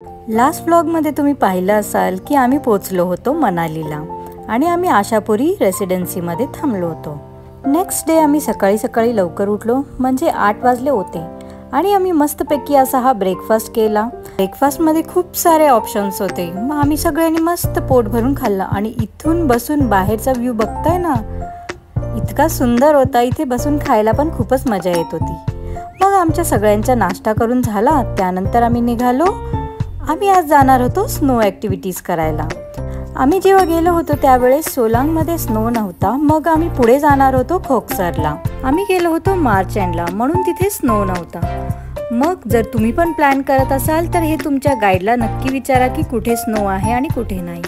Last व्लॉगमध्ये तुम्ही पाहिलं असाल की आम्ही पोचलो होतो मनालीला आणि आम्ही आशापुरी रेसिडेन्सीमध्ये थांबलो होतो। नेक्स्ट डे आम्ही सकाळी लवकर उठलो, म्हणजे 8 वाजले होते आणि आम्ही मस्तपैकी असा हा ब्रेकफास्ट केला। ब्रेकफास्टमध्ये खूप सारे ऑप्शन्स होते, मग आम्ही सगळ्यांनी मस्त पोट भरून खाल्लं आणि इथून बसून बाहेरचा व्ह्यू बघताय ना, इतका सुंदर होता। इथे बसून खायला पण खूपच मजा येत होती। मग आमच्या सगळ्यांचा नाश्ता करून झाला, त्यानंतर आम्ही निघालो। आम्ही आज जाणार होतो स्नो ॲक्टिव्हिटीज करायला। आम्ही जेव्हा गेलो होतो त्यावेळेस सोलांगमध्ये स्नो नव्हता, मग आम्ही पुढे जाणार होतो खोकसरला। आम्ही गेलो होतो मार्च एंडला, म्हणून तिथे स्नो नव्हता। मग जर तुम्ही पण प्लॅन करत असाल तर हे तुमच्या गाईडला नक्की विचारा की कुठे स्नो आहे आणि कुठे नाही।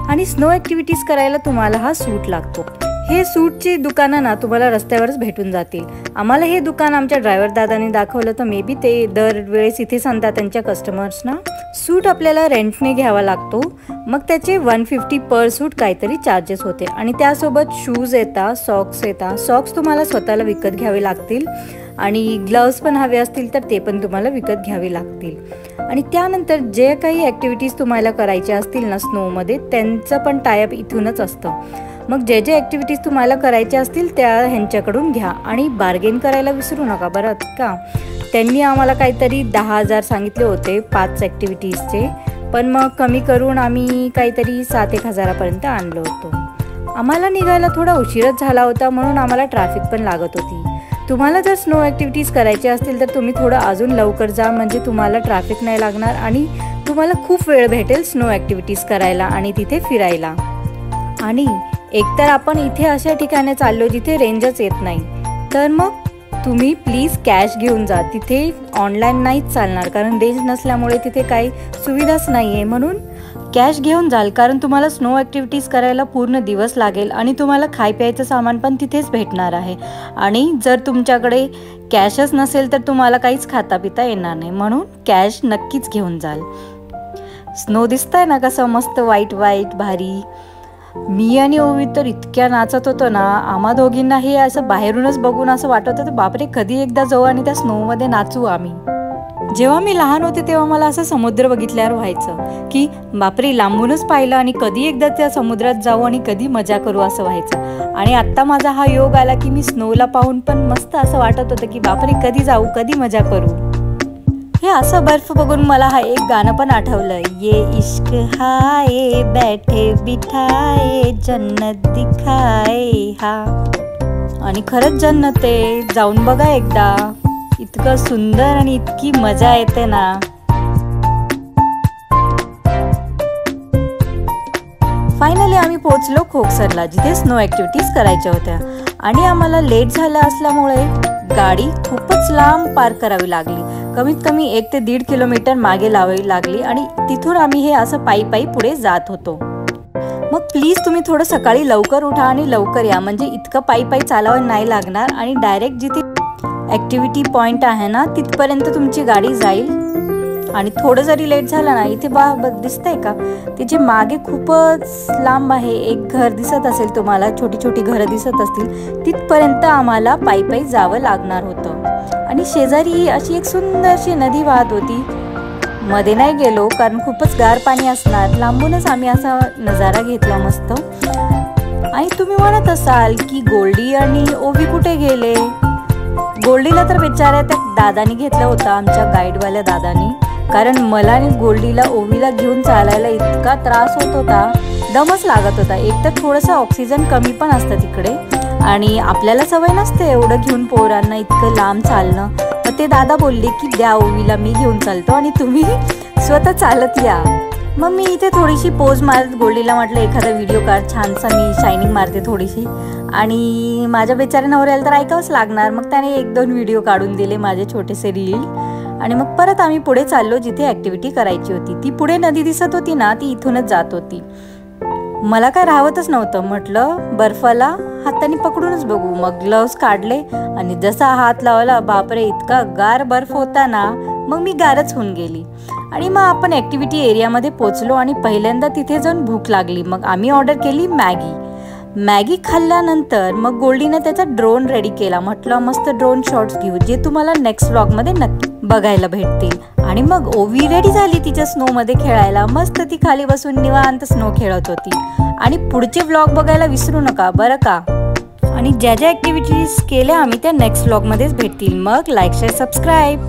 आणि स्नो ॲक्टिव्हिटीज करायला तुम्हाला हा सूट लागतो। हे सूटची दुकानं ना तुम्हाला रस्त्यावरच भेटून जातील। आम्हाला हे दुकान आमच्या ड्रायव्हर दादाने दाखवलं, तर मे बी ते दरवेळेस इथेच आणतात त्यांच्या कस्टमर्सना। सूट आपल्याला रेंटने घ्यावा लागतो, मग त्याचे 150 पर सूट काहीतरी चार्जेस होते आणि त्यासोबत शूज येतात, सॉक्स येतात। सॉक्स तुम्हाला स्वतःला विकत घ्यावे लागतील आणि ग्लव्स पण हवे असतील तर ते पण तुम्हाला विकत घ्यावे लागतील। आणि त्यानंतर जे काही ॲक्टिव्हिटीज तुम्हाला करायच्या असतील ना स्नोमध्ये, त्यांचं पण टायअप इथूनच असतं। मग जे ॲक्टिव्हिटीज तुम्हाला करायच्या असतील त्या ह्यांच्याकडून घ्या आणि बार्गेन करायला विसरू नका बरं का। त्यांनी आम्हाला काहीतरी 10,000 सांगितले होते 5 ॲक्टिव्हिटीजचे, पण मग कमी करून आम्ही काहीतरी 7-1 हजारापर्यंत आणलो होतो। आम्हाला निघायला थोडा उशीरच झाला होता, म्हणून आम्हाला ट्रॅफिक पण लागत होती। तुम्हाला जर स्नो ॲक्टिव्हिटीज करायचे असतील तर तुम्ही थोडं अजून लवकर जा, म्हणजे तुम्हाला ट्रॅफिक नाही लागणार आणि तुम्हाला खूप वेळ भेटेल स्नो ॲक्टिव्हिटीज करायला आणि तिथे फिरायला। आणि एकतर आपण इथे अशा ठिकाणी चाललो जिथे रेंजच येत नाही, तर मग तुम्ही प्लीज कॅश घेऊन जा। तिथे ऑनलाईन नाहीच चालणार, कारण रेंज नसल्यामुळे तिथे काही सुविधाच नाही आहे। म्हणून कॅश घेऊन जाल, कारण तुम्हाला स्नो ॲक्टिव्हिटीज करायला पूर्ण दिवस लागेल आणि तुम्हाला खाय प्यायचं सामान पण तिथेच भेटणार आहे। आणि जर तुमच्याकडे कॅशच नसेल तर तुम्हाला काहीच खाता पिता येणार नाही, म्हणून कॅश नक्कीच घेऊन जाल। स्नो दिसतंय ना कसं मस्त व्हाईट व्हाईट भारी। मी आणि ओवी तर इतक्या नाचत होतो ना, आम्हा दोघींना हे असं बाहेरूनच बघून असं वाटत होतं बापरे कधी एकदा जाऊ आणि त्या स्नोमध्ये नाचू आम्ही। जेव्हा मी लहान होते तेव्हा मला असं समुद्र बघितल्यावर व्हायचं की बापरे लांबूनच पाहिलं आणि कधी एकदा त्या समुद्रात जाऊ आणि कधी मजा करू असं व्हायचं। आणि आत्ता माझा हा योग आला की मी स्नोला पाहून पण मस्त असं वाटत होतं की बापरे कधी जाऊ, कधी मजा करू। हे असं बर्फ बघून मला हा एक गाणं पण आठवलं, ये इश्क हाय बैठे बिठाए जन्नत दिखाए हा। आणि खरंच जन्नत आहे, जाऊन बघा एकदा, इतकं सुंदर आणि इतकी मजा येते ना। फायनली आम्ही पोहोचलो खोकसरला, जिथे स्नो ॲक्टिव्हिटीज करायच्या होत्या आणि आम्हाला लेट झालं असल्यामुळे गाडी खूपच लांब पार्क करावी लागली। कमीत कमी 1 ते 1.5 किलोमीटर मागे लावावी लागली आणि तिथून आम्ही हे असं पायी पुढे जात होतो। मग प्लीज तुम्ही थोडं सकाळी लवकर उठा आणि लवकर या, म्हणजे इतकं पायी चालावं नाही लागणार आणि डायरेक्ट जिथे ॲक्टिव्हिटी पॉईंट आहे ना तिथपर्यंत तुमची गाडी जाईल। आणि थोडं जरी लेट झालं ना, इथे दिसतंय का तिचे मागे खूपच लांब आहे एक घर दिसत असेल तुम्हाला, छोटी घरं दिसत असतील, तिथपर्यंत आम्हाला पायी जावं लागणार होतं। आणि शेजारी अशी एक सुंदरशी नदी वाहत होती। मध्ये नाही गेलो कारण खूपच गार पाणी असणार, लांबूनच आम्ही असा नजारा घेतला मस्त। आणि तुम्ही म्हणत असाल की गोल्डी आणि ओवी कुठे गेले? गोल्डीला तर बिचाऱ्या त्या दादानी घेतलं होतं, आमच्या गाईडवाल्या दादानी, कारण मला आणि गोल्डीला ओवीला घेऊन चालायला इतका त्रास होत होता, दमच लागत होता। एक तर थोडंसं ऑक्सिजन कमी पण असतं तिकडे आणि आपल्याला सवय नसते एवढं घेऊन पोरांना इतकं लांब चालणं। मग ते दादा बोलले की द्या ओवीला, मी घेऊन चालतो आणि तुम्ही स्वतः चालत या। मग मी इथे थोडीशी पोज मारत गोल्डीला म्हटलं एखादा व्हिडिओ काढ छानसा, मी शायनिंग मारते थोडीशी। आणि माझ्या बेचाऱ्या नवऱ्याला तर ऐकावंच लागणार, मग त्याने 1-2 व्हिडिओ काढून दिले माझे छोटेसे रील। आणि मग परत आम्ही पुढे चाललो जिथे ॲक्टिव्हिटी करायची होती। ती पुढे नदी दिसत होती ना, ती इथूनच जात होती। मला काय राहतच नव्हतं, म्हटलं बर्फाला हाताने पकडूनच बघू। मग ग्लव्स काढले आणि जसा हात लावला बापरे इतका गार बर्फ होता ना, मग मी गारच होऊन गेली। आणि मग आपण ॲक्टिव्हिटी एरियामध्ये पोचलो आणि पहिल्यांदा तिथे जाऊन भूक लागली, मग आम्ही ऑर्डर केली मॅगी खाल्ल्यानंतर मग गोल्डीने त्याचा ड्रोन रेडी केला। म्हटलं मस्त ड्रोन शॉट्स घेऊ, जे तुम्हाला नेक्स्ट व्लॉगमध्ये नक्की बघायला भेटतील। आणि मग ओवी रेडी झाली तिच्या स्नोमध्ये खेळायला. मस्त ती खाली बसून निवांत स्नो खेळत होती. आणि पुढचे व्लॉग बघायला विसरू नका बरं का. आणि ज्या ज्या ॲक्टिव्हिटीज केल्या आम्ही त्या नेक्स्ट व्लॉगमध्येच भेटतील. मग लाईक शेअर सबस्क्राईब.